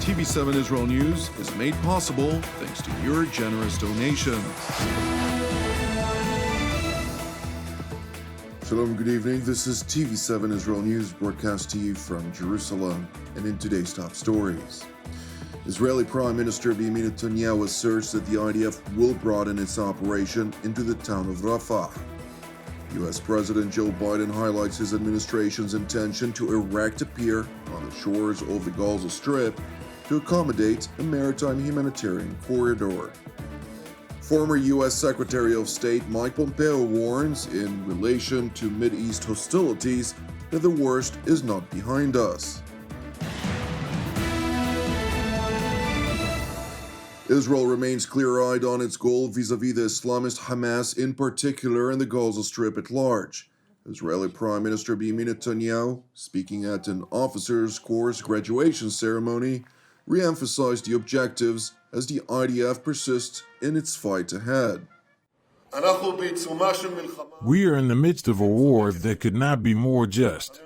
TV7 Israel News is made possible thanks to your generous donations. Shalom, good evening. This is TV7 Israel News broadcast to you from Jerusalem. And in today's top stories, Israeli Prime Minister Benjamin Netanyahu asserts that the IDF will broaden its operation into the town of Rafah. U.S. President Joe Biden highlights his administration's intention to erect a pier on the shores of the Gaza Strip to accommodate a maritime humanitarian corridor. Former U.S. Secretary of State Mike Pompeo warns in relation to Mideast hostilities that the worst is not behind us. Israel remains clear-eyed on its goal vis-à-vis the Islamist Hamas in particular and the Gaza Strip at large. Israeli Prime Minister Benjamin Netanyahu, speaking at an officers' course graduation ceremony, re-emphasized the objectives as the IDF persists in its fight ahead. We are in the midst of a war that could not be more just.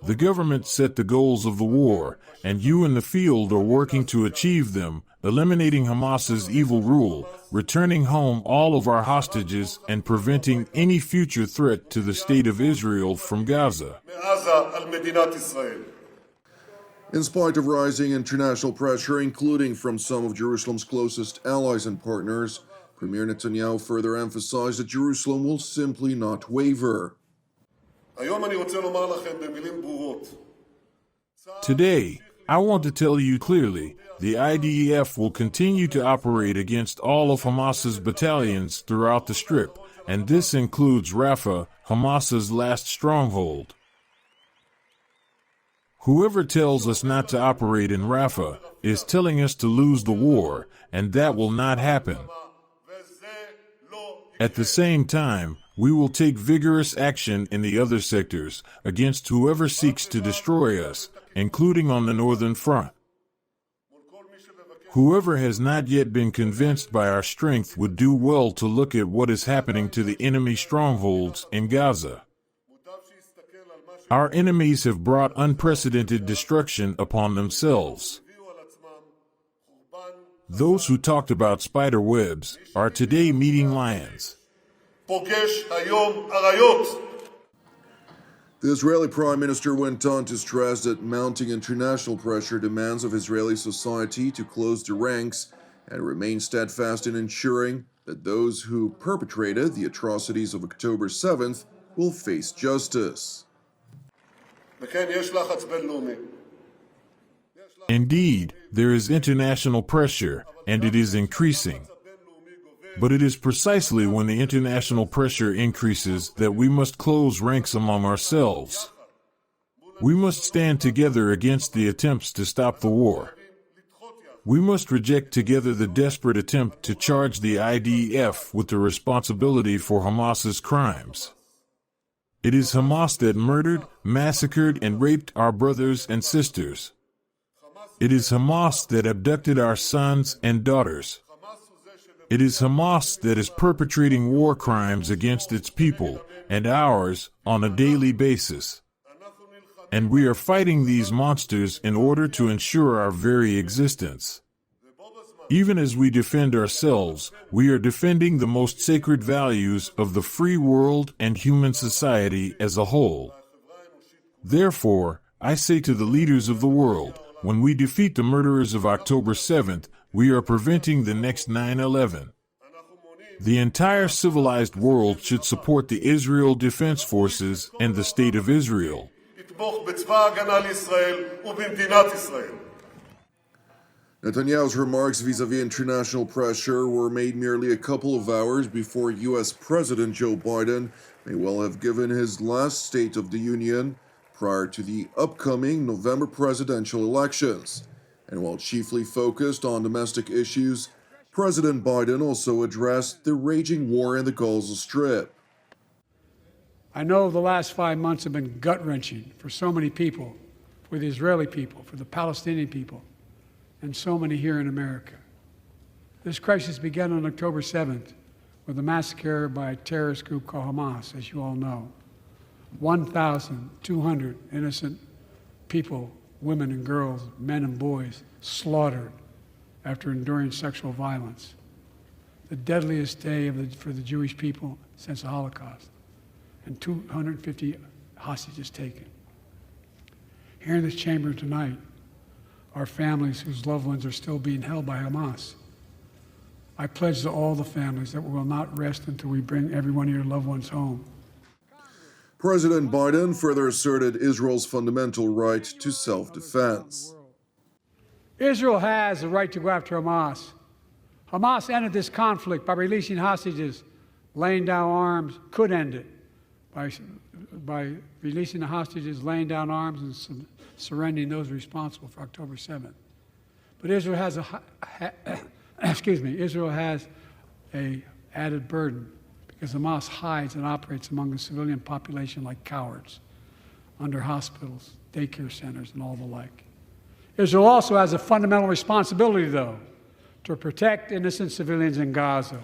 The government set the goals of the war, and you in the field are working to achieve them, eliminating Hamas's evil rule, returning home all of our hostages, and preventing any future threat to the State of Israel from Gaza. In spite of rising international pressure, including from some of Jerusalem's closest allies and partners, Premier Netanyahu further emphasized that Jerusalem will simply not waver. Today, I want to tell you clearly, the IDF will continue to operate against all of Hamas's battalions throughout the Strip, and this includes Rafah, Hamas's last stronghold. Whoever tells us not to operate in Rafah is telling us to lose the war, and that will not happen. At the same time, we will take vigorous action in the other sectors against whoever seeks to destroy us, including on the northern front. Whoever has not yet been convinced by our strength would do well to look at what is happening to the enemy strongholds in Gaza. Our enemies have brought unprecedented destruction upon themselves. Those who talked about spider webs are today meeting lions. The Israeli Prime Minister went on to stress that mounting international pressure demands of Israeli society to close the ranks and remain steadfast in ensuring that those who perpetrated the atrocities of October 7th will face justice. Indeed, there is international pressure, and it is increasing. But it is precisely when the international pressure increases that we must close ranks among ourselves. We must stand together against the attempts to stop the war. We must reject together the desperate attempt to charge the IDF with the responsibility for Hamas's crimes. It is Hamas that murdered, massacred, and raped our brothers and sisters. It is Hamas that abducted our sons and daughters. It is Hamas that is perpetrating war crimes against its people and ours on a daily basis. And we are fighting these monsters in order to ensure our very existence. Even as we defend ourselves, we are defending the most sacred values of the free world and human society as a whole. Therefore, I say to the leaders of the world, when we defeat the murderers of October 7th, we are preventing the next 9/11. The entire civilized world should support the Israel Defense Forces and the State of Israel. Netanyahu's remarks vis-à-vis international pressure were made merely a couple of hours before U.S. President Joe Biden may well have given his last State of the Union prior to the upcoming November presidential elections. And while chiefly focused on domestic issues, President Biden also addressed the raging war in the Gaza Strip. I know the last 5 months have been gut-wrenching for so many people, for the Israeli people, for the Palestinian people, and so many here in America. This crisis began on October 7th with a massacre by a terrorist group called Hamas, as you all know. 1,200 innocent people women and girls, men and boys slaughtered after enduring sexual violence. The deadliest day for the Jewish people since the Holocaust, and 250 hostages taken. Here in this chamber tonight are families whose loved ones are still being held by Hamas. I pledge to all the families that we will not rest until we bring every one of your loved ones home. President Biden further asserted Israel's fundamental right to self-defense. Israel has the right to go after Hamas. Hamas ended this conflict by releasing hostages, laying down arms, could end it by releasing the hostages, laying down arms, and surrendering those responsible for October 7th. But Israel has Israel has a added burden because Hamas hides and operates among the civilian population like cowards, under hospitals, daycare centers, and all the like. Israel also has a fundamental responsibility, though, to protect innocent civilians in Gaza.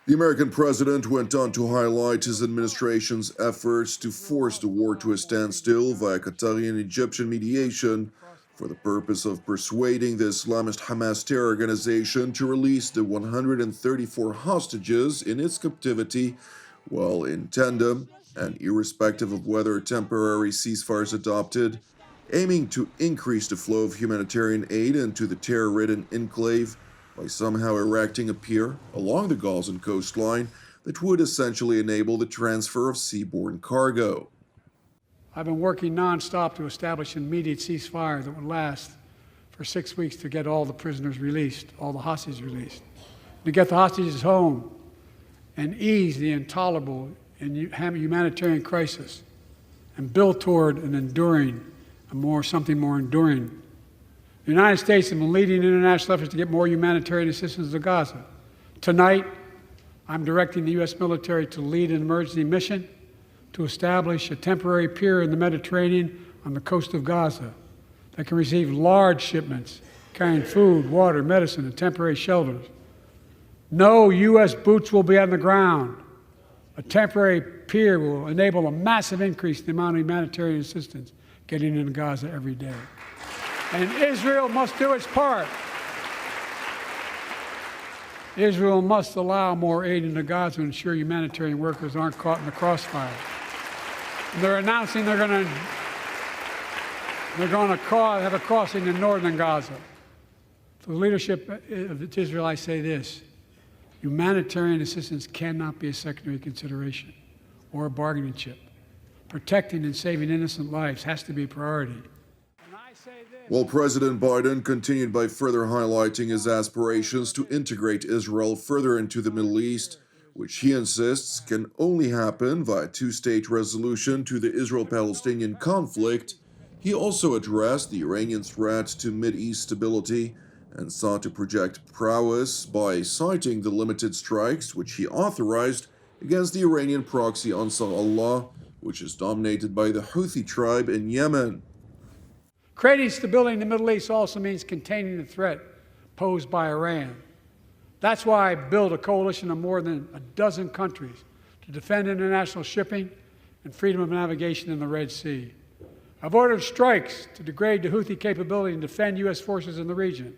The American president went on to highlight his administration's efforts to force the war to a standstill via Qatari and Egyptian mediation for the purpose of persuading the Islamist Hamas terror organization to release the 134 hostages in its captivity, while in tandem, and irrespective of whether temporary ceasefires adopted, aiming to increase the flow of humanitarian aid into the terror-ridden enclave by somehow erecting a pier along the Gazan coastline that would essentially enable the transfer of seaborne cargo. I've been working nonstop to establish an immediate ceasefire that would last for 6 weeks to get all the prisoners released, all the hostages released, to get the hostages home and ease the intolerable and humanitarian crisis and build toward an enduring, something more enduring. The United States has been leading international efforts to get more humanitarian assistance to Gaza. Tonight, I'm directing the U.S. military to lead an emergency mission to establish a temporary pier in the Mediterranean on the coast of Gaza that can receive large shipments carrying food, water, medicine, and temporary shelters. No U.S. boots will be on the ground. A temporary pier will enable a massive increase in the amount of humanitarian assistance getting into Gaza every day. And Israel must do its part. Israel must allow more aid into Gaza to ensure humanitarian workers aren't caught in the crossfire. And they're announcing they're going to have a crossing in northern Gaza. To the leadership of Israel, I say this: humanitarian assistance cannot be a secondary consideration or a bargaining chip. Protecting and saving innocent lives has to be a priority. While President Biden continued by further highlighting his aspirations to integrate Israel further into the Middle East, which he insists can only happen via two-state resolution to the Israel-Palestinian conflict, he also addressed the Iranian threat to Mideast stability and sought to project prowess by citing the limited strikes which he authorized against the Iranian proxy Ansar Allah, which is dominated by the Houthi tribe in Yemen. Creating stability in the Middle East also means containing the threat posed by Iran. That's why I built a coalition of more than a dozen countries to defend international shipping and freedom of navigation in the Red Sea. I've ordered strikes to degrade the Houthi capability and defend U.S. forces in the region.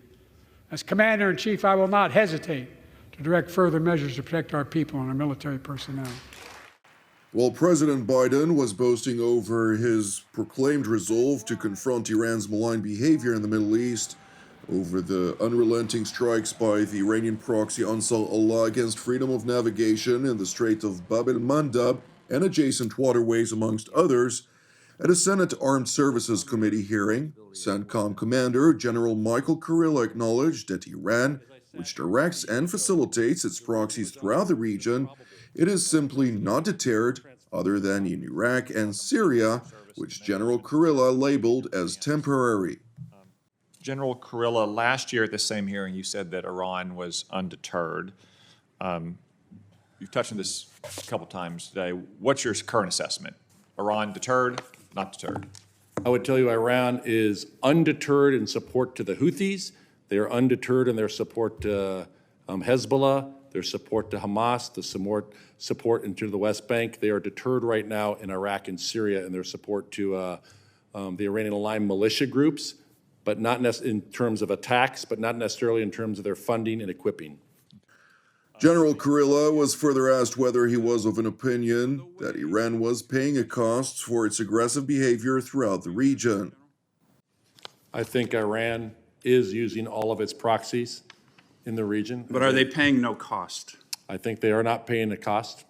As Commander-in-Chief, I will not hesitate to direct further measures to protect our people and our military personnel. While President Biden was boasting over his proclaimed resolve to confront Iran's malign behavior in the Middle East, over the unrelenting strikes by the Iranian proxy Ansar Allah against freedom of navigation in the Strait of Bab el-Mandab and adjacent waterways, amongst others, at a Senate Armed Services Committee hearing, CENTCOM Commander General Michael Kurilla acknowledged that Iran, which directs and facilitates its proxies throughout the region, it is simply not deterred, other than in Iraq and Syria, which General Kurilla labeled as temporary. General Kurilla, last year at the same hearing, you said that Iran was undeterred. You've touched on this a couple times today. What's your current assessment? Iran deterred, not deterred? I would tell you Iran is undeterred in support to the Houthis. They are undeterred in their support to Hezbollah, their support to Hamas, the support into the West Bank. They are deterred right now in Iraq and Syria in their support to the Iranian-aligned militia groups, but not in terms of attacks, but not necessarily in terms of their funding and equipping. General Kurilla was further asked whether he was of an opinion that Iran was paying a cost for its aggressive behavior throughout the region. I think Iran is using all of its proxies in the region. But are they paying no cost? I think they are not paying a cost.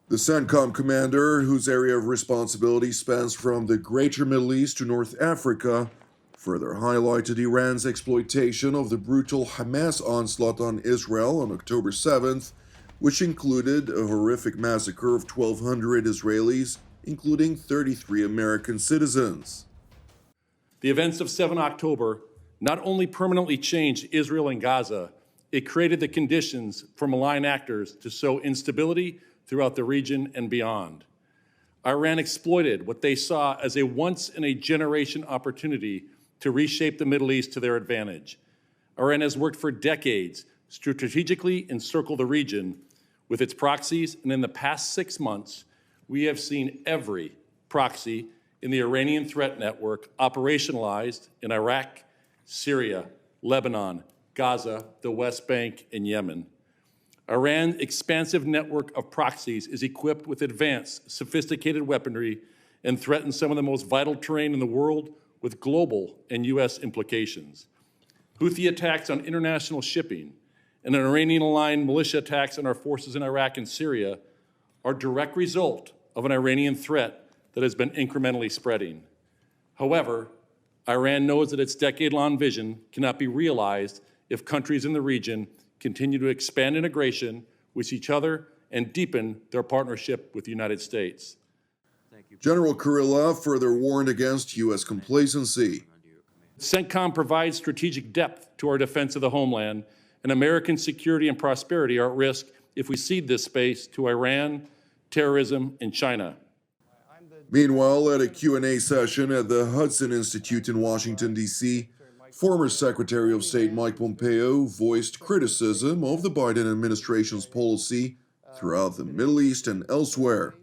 The CENTCOM commander, whose area of responsibility spans from the Greater Middle East to North Africa, further highlighted Iran's exploitation of the brutal Hamas onslaught on Israel on October 7th, which included a horrific massacre of 1,200 Israelis, including 33 American citizens. The events of 7 October not only permanently changed Israel and Gaza, it created the conditions for malign actors to sow instability throughout the region and beyond. Iran exploited what they saw as a once-in-a-generation opportunity to reshape the Middle East to their advantage. Iran has worked for decades to strategically encircle the region with its proxies, and in the past 6 months, we have seen every proxy in the Iranian threat network operationalized in Iraq, Syria, Lebanon, Gaza, the West Bank, and Yemen. Iran's expansive network of proxies is equipped with advanced, sophisticated weaponry and threatens some of the most vital terrain in the world with global and U.S. implications. Houthi attacks on international shipping and Iranian-aligned militia attacks on our forces in Iraq and Syria are a direct result of an Iranian threat that has been incrementally spreading. However, Iran knows that its decade-long vision cannot be realized if countries in the region continue to expand integration with each other and deepen their partnership with the United States. General Kurilla further warned against U.S. complacency. CENTCOM provides strategic depth to our defense of the homeland, and American security and prosperity are at risk if we cede this space to Iran, terrorism, and China. Meanwhile, at a Q&A session at the Hudson Institute in Washington, D.C., former Secretary of State Mike Pompeo voiced criticism of the Biden administration's policy throughout the Middle East and elsewhere.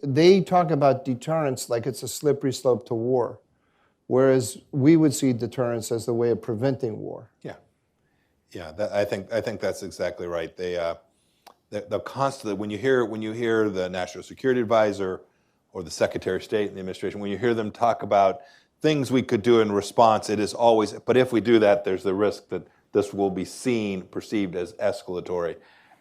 They talk about deterrence like it's a slippery slope to war, whereas we would see deterrence as the way of preventing war. I think that's exactly right. They'll constantly, when you hear the National Security Advisor or the Secretary of State in the administration, when you hear them talk about things we could do in response, it is always, but if we do that, there's the risk that this will be perceived as escalatory,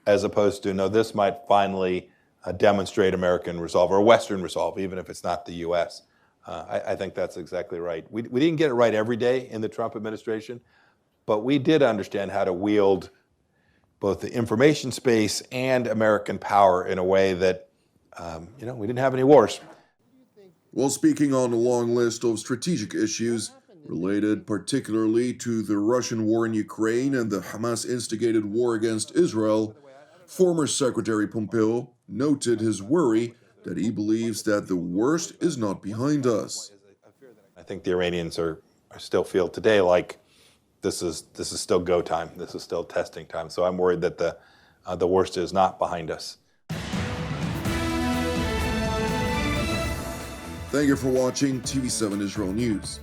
as opposed to, no, this might finally demonstrate American resolve or Western resolve, even if it's not the U.S. I think that's exactly right. We didn't get it right every day in the Trump administration, but we did understand how to wield both the information space and American power in a way that, we didn't have any wars. While speaking on a long list of strategic issues related particularly to the Russian war in Ukraine and the Hamas-instigated war against Israel, former Secretary Pompeo noted his worry that he believes that the worst is not behind us. I think the Iranians are still feel today like this is still go time. This is still testing time. So I'm worried that the worst is not behind us. Thank you for watching TV7 Israel News.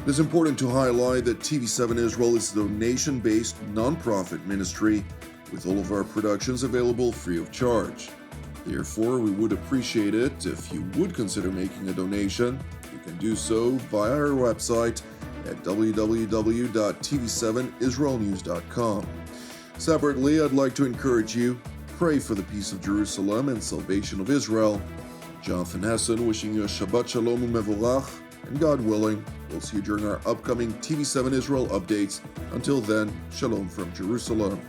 It is important to highlight that TV7 Israel is a donation-based nonprofit ministry with all of our productions available free of charge. Therefore, we would appreciate it if you would consider making a donation. You can do so via our website at www.tv7israelnews.com. Separately, I'd like to encourage you, pray for the peace of Jerusalem and salvation of Israel. Jonathan Hessen wishing you a Shabbat Shalom u'Mevorach, and God willing, we'll see you during our upcoming TV7 Israel updates. Until then, Shalom from Jerusalem.